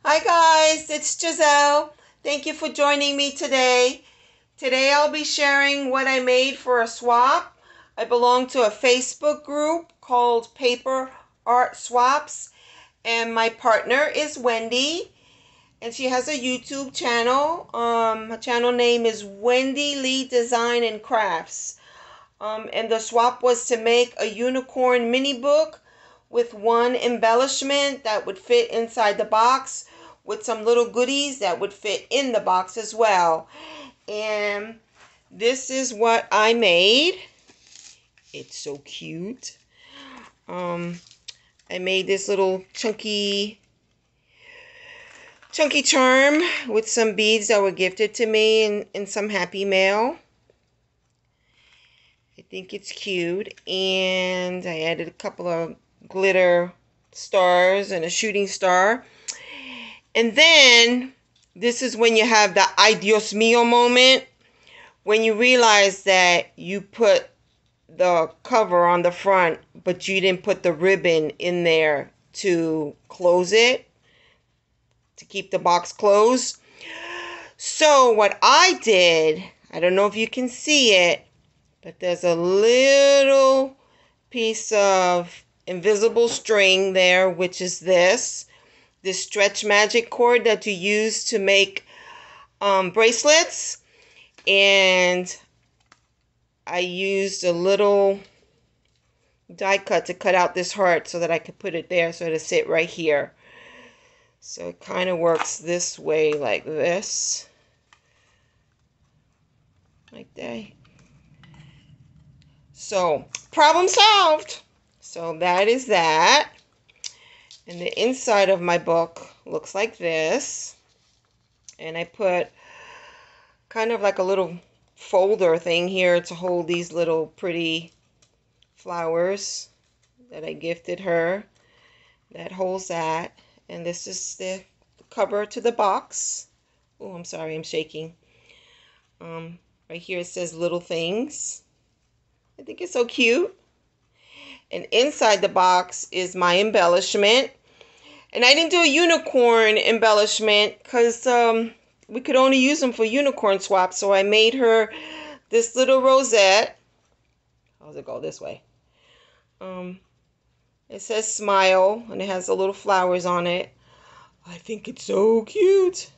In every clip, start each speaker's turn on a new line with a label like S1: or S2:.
S1: Hi guys, it's Gisele. Thank you for joining me today. Today I'll be sharing what I made for a swap. I belong to a Facebook group called Paper Art Swaps, and my partner is Wendy, and she has a YouTube channel. Her channel name is Wendy Lee Design and Crafts. And the swap was to make a unicorn mini book with one embellishment that would fit inside the box, with some little goodies that would fit in the box as well. And this is what I made. It's so cute. I made this little chunky charm with some beads that were gifted to me in some happy mail. I think it's cute. And I added a couple of glitter stars and a shooting star. And then this is when you have the ay Dios mío moment, when you realize that you put the cover on the front, but you didn't put the ribbon in there to close it, to keep the box closed. So what I did, I don't know if you can see it, but there's a little piece of invisible string there, which is this stretch magic cord that you use to make bracelets. And I used a little die cut to cut out this heart so that I could put it there so it'll sit right here. So it kind of works this way, like this. Like that. So, problem solved. So that is that. And the inside of my book looks like this. And I put kind of like a little folder thing here to hold these little pretty flowers that I gifted her. That holds that. And this is the cover to the box. Oh, I'm sorry, I'm shaking. Right here it says little things. I think it's so cute. And inside the box is my embellishment. And I didn't do a unicorn embellishment because we could only use them for unicorn swaps. So I made her this little rosette. How does it go this way? It says smile and it has the little flowers on it. I think it's so cute.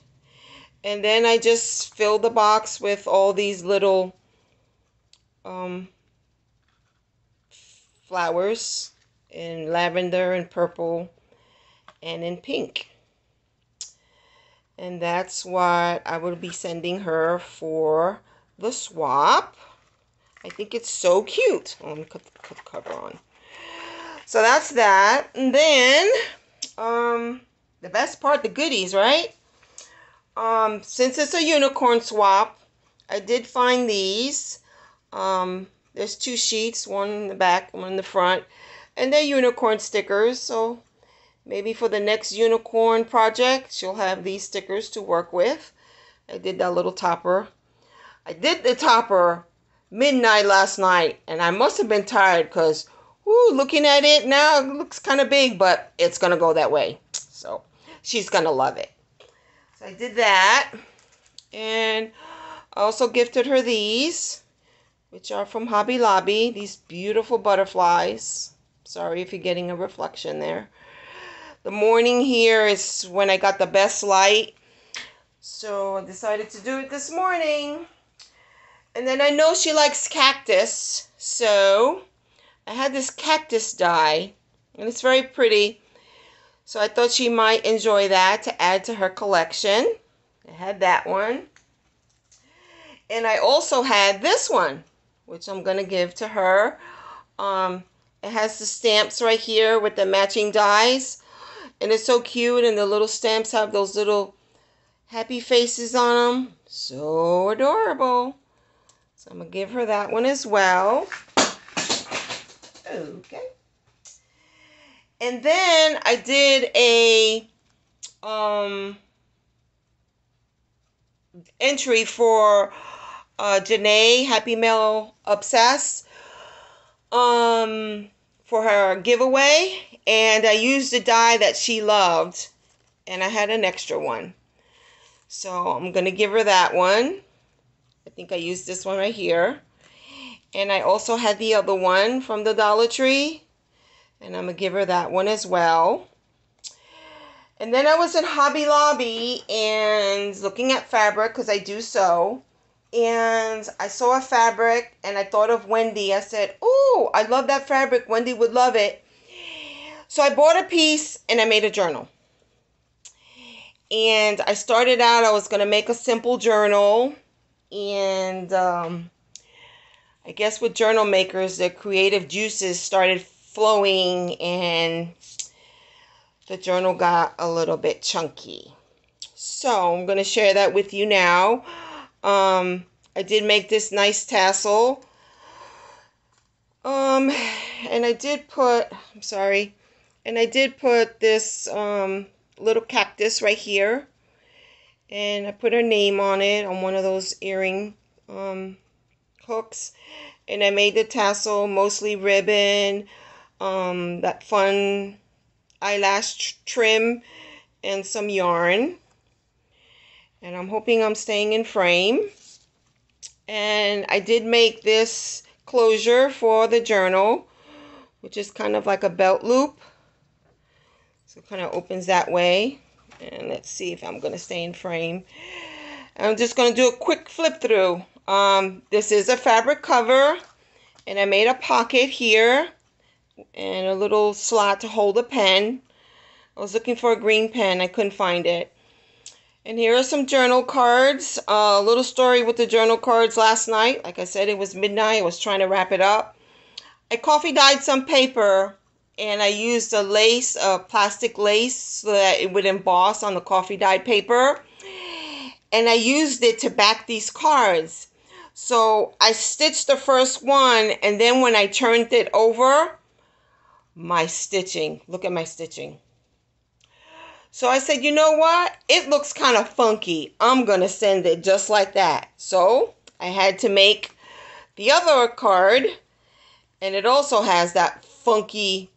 S1: And then I just filled the box with all these little flowers in lavender and purple and in pink. And that's what I will be sending her for the swap. I think it's so cute. Oh, let me cut the cover on. So that's that. And then the best part, the goodies, right? Since it's a unicorn swap, I did find these. There's two sheets, one in the back, one in the front, and they're unicorn stickers. So maybe for the next unicorn project, she'll have these stickers to work with. I did that little topper. I did the topper midnight last night, and I must have been tired because, looking at it now, it looks kind of big, but it's going to go that way. So she's going to love it. So I did that, and I also gifted her these, which are from Hobby Lobby. These beautiful butterflies. Sorry if you're getting a reflection there. The morning here is when I got the best light. So I decided to do it this morning. And then I know she likes cactus. So I had this cactus die. And it's very pretty. So I thought she might enjoy that to add to her collection. I had that one. And I also had this one, which I'm going to give to her. It has the stamps right here with the matching dies. And it's so cute. And the little stamps have those little happy faces on them. So adorable. So I'm going to give her that one as well. Okay. And then I did a entry for Janae Happy Mail Obsessed for her giveaway, and I used the die that she loved, and I had an extra one. So I'm going to give her that one. I think I used this one right here. And I also had the other one from the Dollar Tree. And I'm going to give her that one as well. And then I was in Hobby Lobby and looking at fabric because I do sew. And I saw a fabric and I thought of Wendy. I said, "Oh, I love that fabric. Wendy would love it." So I bought a piece and I made a journal. And I started out, I was going to make a simple journal. And I guess with journal makers, the creative juices started flowing and the journal got a little bit chunky. So I'm going to share that with you now. I did make this nice tassel. And I did put, and I did put this little cactus right here. And I put her name on it on one of those earring hooks. And I made the tassel mostly ribbon, that fun eyelash trim, and some yarn. And I'm hoping I'm staying in frame. And I did make this closure for the journal, which is kind of like a belt loop. So it kind of opens that way. And let's see if I'm going to stay in frame. I'm just going to do a quick flip through. This is a fabric cover. And I made a pocket here. And a little slot to hold a pen. I was looking for a green pen. I couldn't find it. And here are some journal cards. A little story with the journal cards last night. Like I said, it was midnight. I was trying to wrap it up. I coffee dyed some paper. And I used a lace, a plastic lace, so that it would emboss on the coffee dyed paper. And I used it to back these cards. So I stitched the first one, and then when I turned it over, my stitching, look at my stitching. So I said, you know what? It looks kind of funky. I'm going to send it just like that. So I had to make the other card, and it also has that funky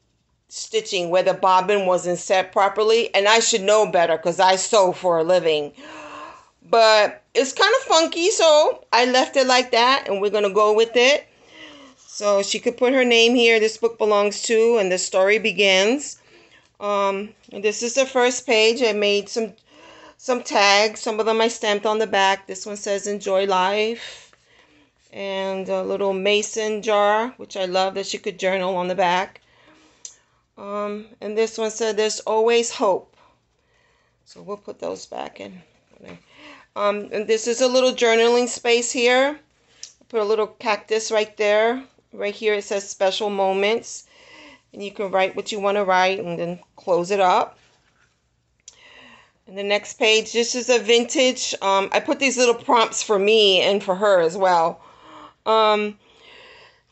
S1: stitching where the bobbin wasn't set properly, and I should know better because I sew for a living, but it's kind of funky, so I left it like that, and we're gonna go with it. So she could put her name here. This book belongs to, and the story begins. And this is the first page. I made some tags. Some of them I stamped on the back. This one says "Enjoy Life," and a little mason jar, which I love, that she could journal on the back. And this one said "There's always hope." So we'll put those back in. And this is a little journaling space here. I put a little cactus right there. Right here it says "Special Moments." And you can write what you want to write and then close it up. And the next page, this is a vintage. I put these little prompts for me and for her as well.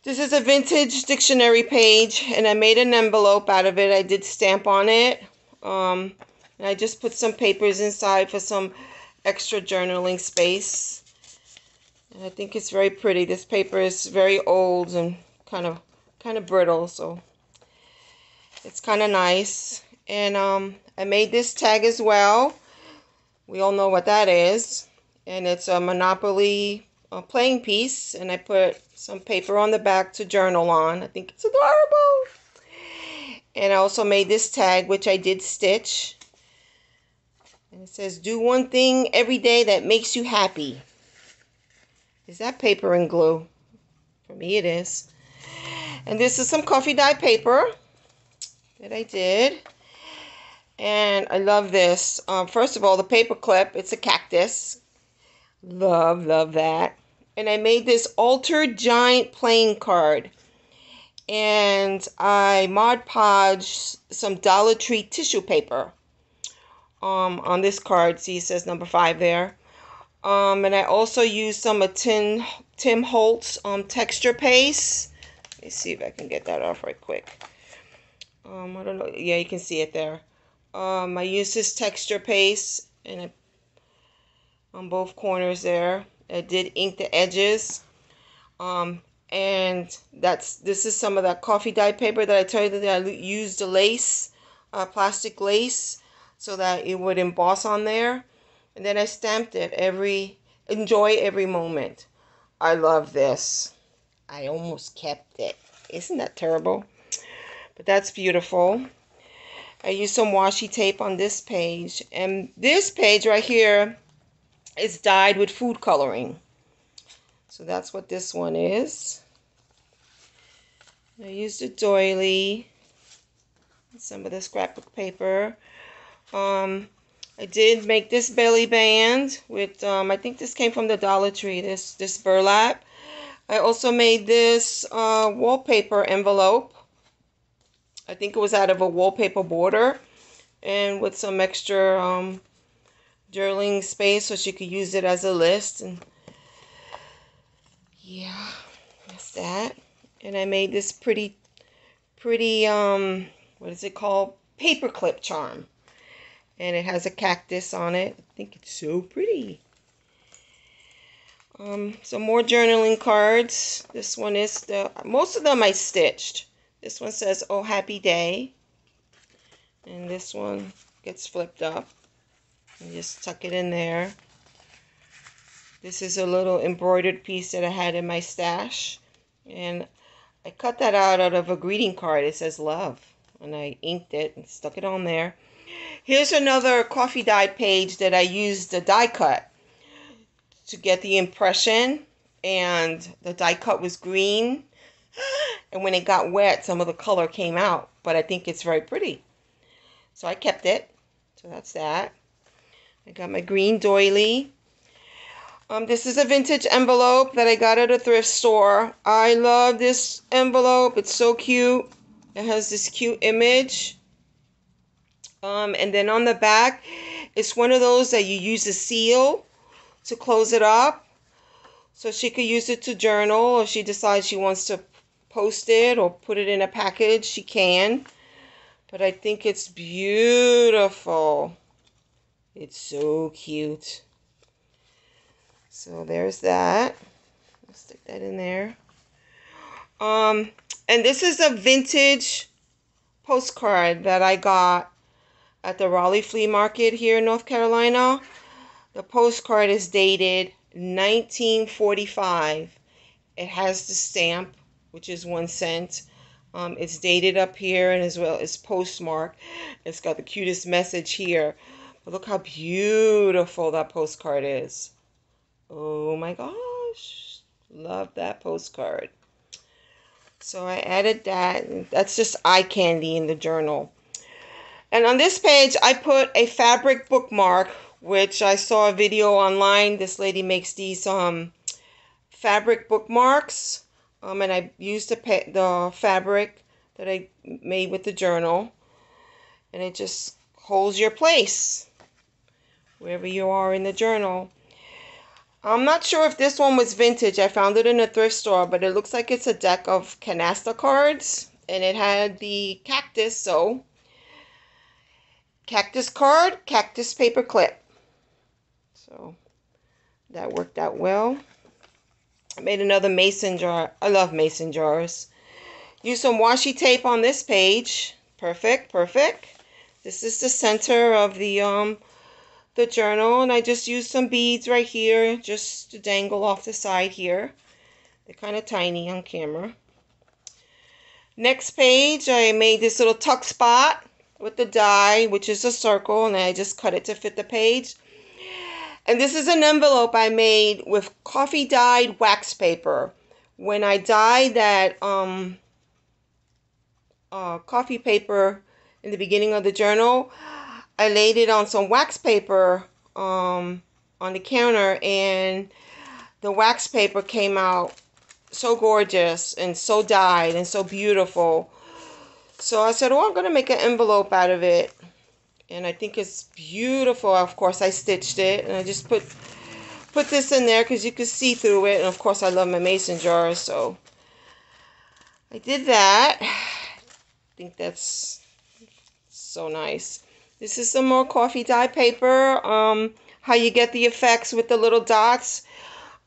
S1: This is a vintage dictionary page, and I made an envelope out of it. I did stamp on it. And I just put some papers inside for some extra journaling space. And I think it's very pretty. This paper is very old and kind of brittle, so it's kind of nice. And I made this tag as well. We all know what that is. And it's a Monopoly playing piece, and I put some paper on the back to journal on. I think it's adorable. And I also made this tag, which I did stitch. And it says, "Do one thing every day that makes you happy." Is that paper and glue? For me it is. And this is some coffee dye paper that I did. And I love this. First of all, the paper clip. It's a cactus. Love that. And I made this altered giant playing card. And I Mod Podged some Dollar Tree tissue paper on this card. See, it says number 5 there. And I also used some of Tim Holtz texture paste. Let me see if I can get that off right quick. I don't know. Yeah, you can see it there. I used this texture paste and on both corners there. I did ink the edges. And this is some of that coffee dye paper that I told you that I used the lace, plastic lace, so that it would emboss on there. And then I stamped it. Enjoy every moment. I love this. I almost kept it. Isn't that terrible? But that's beautiful. I used some washi tape on this page. And this page right here is dyed with food coloring. So that's what this one is. I used a doily. Some of the scrapbook paper. I did make this belly band with, I think this came from the Dollar Tree, this burlap. I also made this wallpaper envelope. I think it was out of a wallpaper border, and with some extra journaling space so she could use it as a list. And yeah, that's that. And I made this pretty, what is it called? Paperclip Charm. And it has a cactus on it. I think it's so pretty. Some more journaling cards. This one is most of them I stitched. This one says, "Oh, happy day." And this one gets flipped up. And just tuck it in there. This is a little embroidered piece that I had in my stash. And I cut that out of a greeting card. It says love. And I inked it and stuck it on there. Here's another coffee dye page that I used the die cut to get the impression, and the die cut was green, and when it got wet some of the color came out, but I think it's very pretty, so I kept it. So that's that. I got my green doily. This is a vintage envelope that I got at a thrift store. I love this envelope. It's so cute. It has this cute image. And then on the back, it's one of those that you use a seal to close it up. So she could use it to journal, or if she decides she wants to post it or put it in a package, she can. But I think it's beautiful. It's so cute. So there's that. I'll stick that in there. And this is a vintage postcard that I got at the Raleigh Flea Market here in North Carolina. The postcard is dated 1945. It has the stamp, which is 1 cent. It's dated up here, and as well as postmarked. It's got the cutest message here. But look how beautiful that postcard is. Oh my gosh. Love that postcard. So I added that. That's just eye candy in the journal. And on this page, I put a fabric bookmark, which I saw a video online. This lady makes these fabric bookmarks. And I used the fabric that I made with the journal. And it just holds your place wherever you are in the journal. I'm not sure if this one was vintage. I found it in a thrift store, but it looks like it's a deck of canasta cards. And it had the cactus, so cactus card, cactus paper clip. So that worked out well. I made another mason jar. I love mason jars. Use some washi tape on this page. Perfect, perfect. This is the center of the journal, and I just used some beads right here just to dangle off the side here. They're kind of tiny on camera. Next page, I made this little tuck spot with the die, which is a circle, and I just cut it to fit the page. And this is an envelope I made with coffee dyed wax paper. When I dyed that coffee paper in the beginning of the journal, I laid it on some wax paper on the counter, and the wax paper came out so gorgeous and so dyed and so beautiful. So I said, oh, I'm going to make an envelope out of it. And I think it's beautiful. Of course, I stitched it, and I just put this in there because you can see through it. And of course, I love my mason jars, so I did that. I think that's so nice. This is some more coffee dye paper. How you get the effects with the little dots.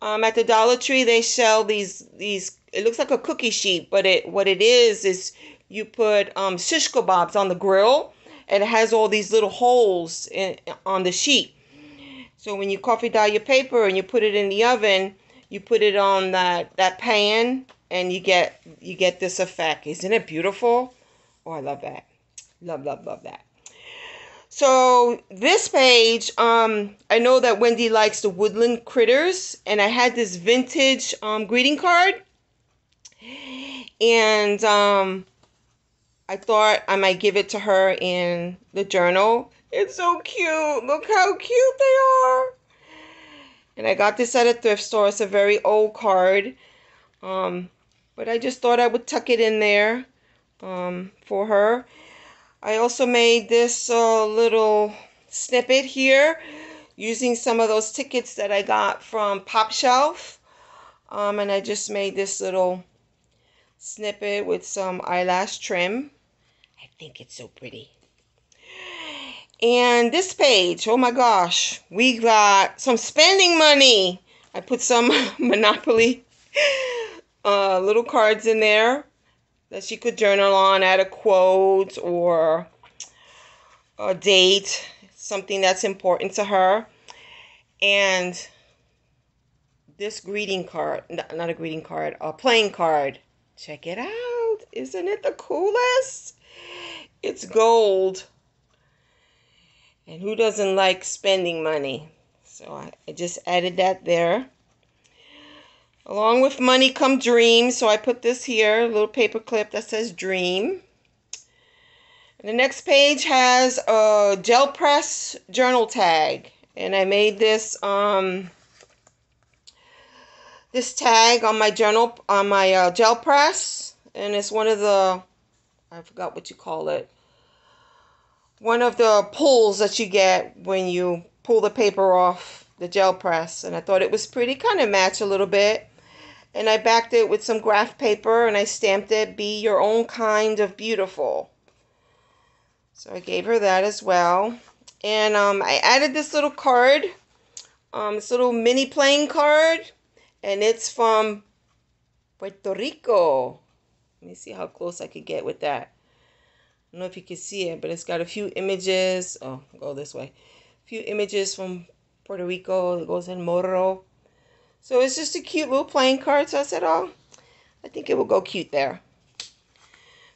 S1: At the Dollar Tree, they sell these. It looks like a cookie sheet, but what it is you put shish kebabs on the grill, and it has all these little holes on the sheet. So when you coffee dye your paper and you put it in the oven, you put it on that pan, and you get this effect. Isn't it beautiful? Oh, I love that. Love, love, love that. So this page, I know that Wendy likes the Woodland Critters, and I had this vintage greeting card, and I thought I might give it to her in the journal. It's so cute. Look how cute they are. And I got this at a thrift store. It's a very old card, but I just thought I would tuck it in there for her. I also made this little snippet here using some of those tickets that I got from Pop Shelf. And I just made this little snippet with some eyelash trim. I think it's so pretty. And this page, oh my gosh, we got some spending money. I put some Monopoly little cards in there that she could journal on, add a quote or a date, something that's important to her. And this greeting card, not a greeting card, a playing card. Check it out. Isn't it the coolest? It's gold. And who doesn't like spending money? So I just added that there. Along with money come dreams. So I put this here, a little paper clip that says dream. And the next page has a gel press journal tag. And I made this this tag on my journal, on my gel press. And it's one of the, I forgot what you call it, one of the pulls that you get when you pull the paper off the gel press. And I thought it was pretty, kind of match a little bit. And I backed it with some graph paper, and I stamped it, "Be your own kind of beautiful." So I gave her that as well. And I added this little card, this little mini playing card. And it's from Puerto Rico. Let me see how close I could get with that. I don't know if you can see it, but it's got a few images. Oh, go this way. A few images from Puerto Rico. It goes in Morro. So it's just a cute little playing card. So I said, oh, I think it will go cute there.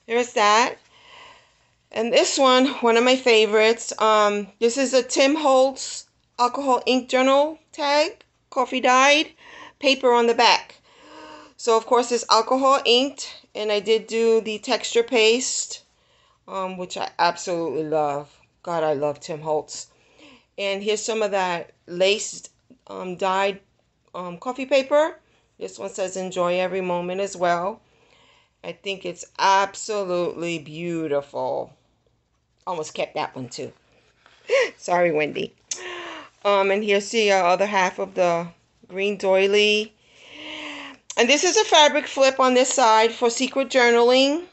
S1: There's that. And this one of my favorites. This is a Tim Holtz alcohol ink journal tag, coffee dyed, paper on the back. So of course it's alcohol inked, and I did do the texture paste, which I absolutely love. God, I love Tim Holtz. And here's some of that laced dyed coffee paper. This one says enjoy every moment as well. I think it's absolutely beautiful. Almost kept that one too. Sorry, Wendy. And here's the other half of the green doily. And this is a fabric flip on this side for secret journaling.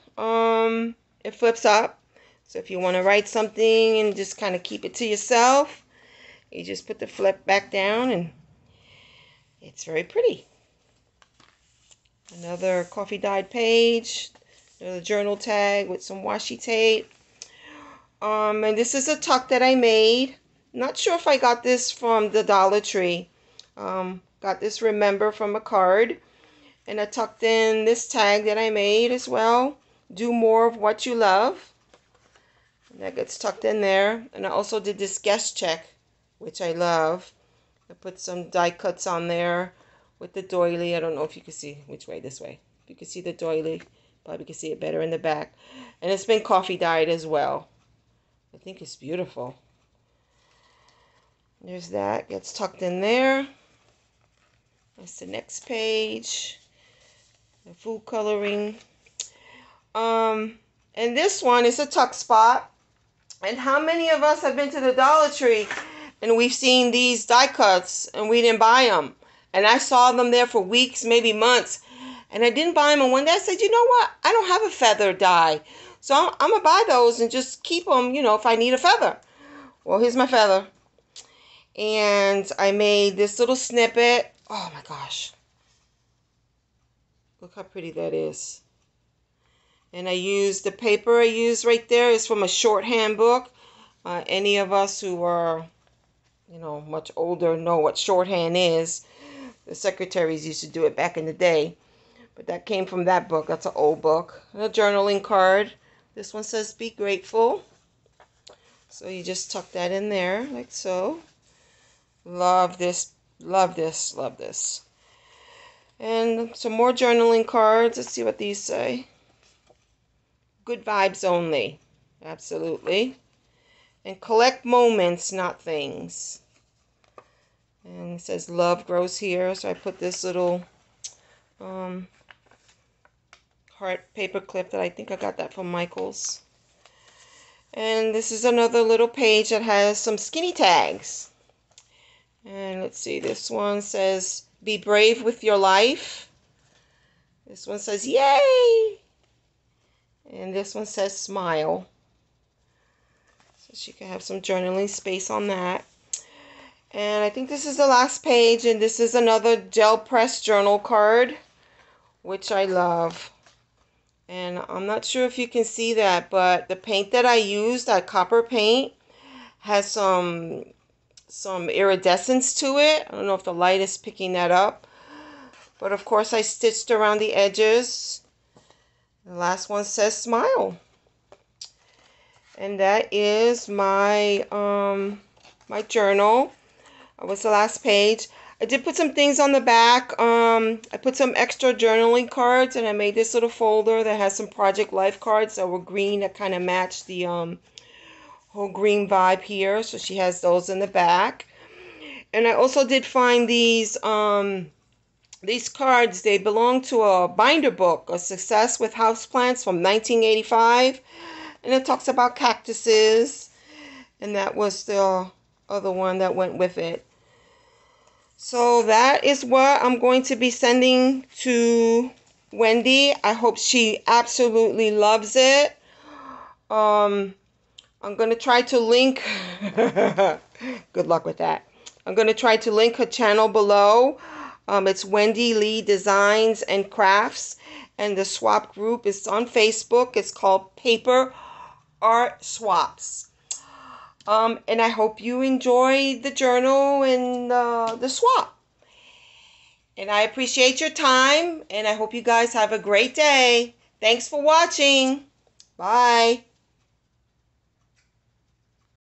S1: It flips up. So if you want to write something and just kind of keep it to yourself, you just put the flip back down, and it's very pretty. Another coffee dyed page. Another journal tag with some washi tape. And this is a tuck that I made. Not sure if I got this from the Dollar Tree. Got this remember from a card. And I tucked in this tag that I made as well. Do more of what you love. And that gets tucked in there. And I also did this guest check, which I love. I put some die cuts on there with the doily. I don't know if you can see which way, this way. If you can see the doily, probably can see it better in the back. And it's been coffee dyed as well. I think it's beautiful. There's that, gets tucked in there. That's the next page. The food coloring. And this one is a tuck spot. And how many of us have been to the Dollar Tree and we've seen these die cuts and we didn't buy them? And I saw them there for weeks, maybe months, and I didn't buy them. And one day I said, you know what? I don't have a feather die. So I'm going to buy those and just keep them, if I need a feather. Well, here's my feather. And I made this little snippet. Oh my gosh. Look how pretty that is. And I used the paper I used right there is from a shorthand book. Any of us who are, you know, much older know what shorthand is. The secretaries used to do it back in the day. But that came from that book. That's an old book. And a journaling card. This one says, be grateful. So you just tuck that in there, like so. Love this, love this, love this. And some more journaling cards. Let's see what these say. Good vibes only. Absolutely. And collect moments, not things. And it says love grows here. So I put this little heart paper clip that I think I got that from Michael's. And this is another little page that has some skinny tags. And let's see, this one says, be brave with your life. This one says, yay! And this one says, smile. So she can have some journaling space on that. And I think this is the last page, and this is another gel press journal card, which I love. And I'm not sure if you can see that, but the paint that I used, that copper paint, has some iridescence to it. I don't know if the light is picking that up. But of course I stitched around the edges. The last one says smile. And that is my my journal. That was the last page. I did put some things on the back. I put some extra journaling cards, and I made this little folder that has some Project Life cards that were green that kind of matched the whole green vibe here. So she has those in the back. And I also did find these cards. They belong to a binder book, A Success with Houseplants from 1985. And it talks about cactuses. And that was the other one that went with it. So that is what I'm going to be sending to Wendy. I hope she absolutely loves it. I'm going to try to link. Good luck with that. I'm going to try to link her channel below. It's Wendy Lee Designs and Crafts. And the swap group is on Facebook. It's called Paper Art Swaps. And I hope you enjoy the journal and the swap. And I appreciate your time. And I hope you guys have a great day. Thanks for watching. Bye.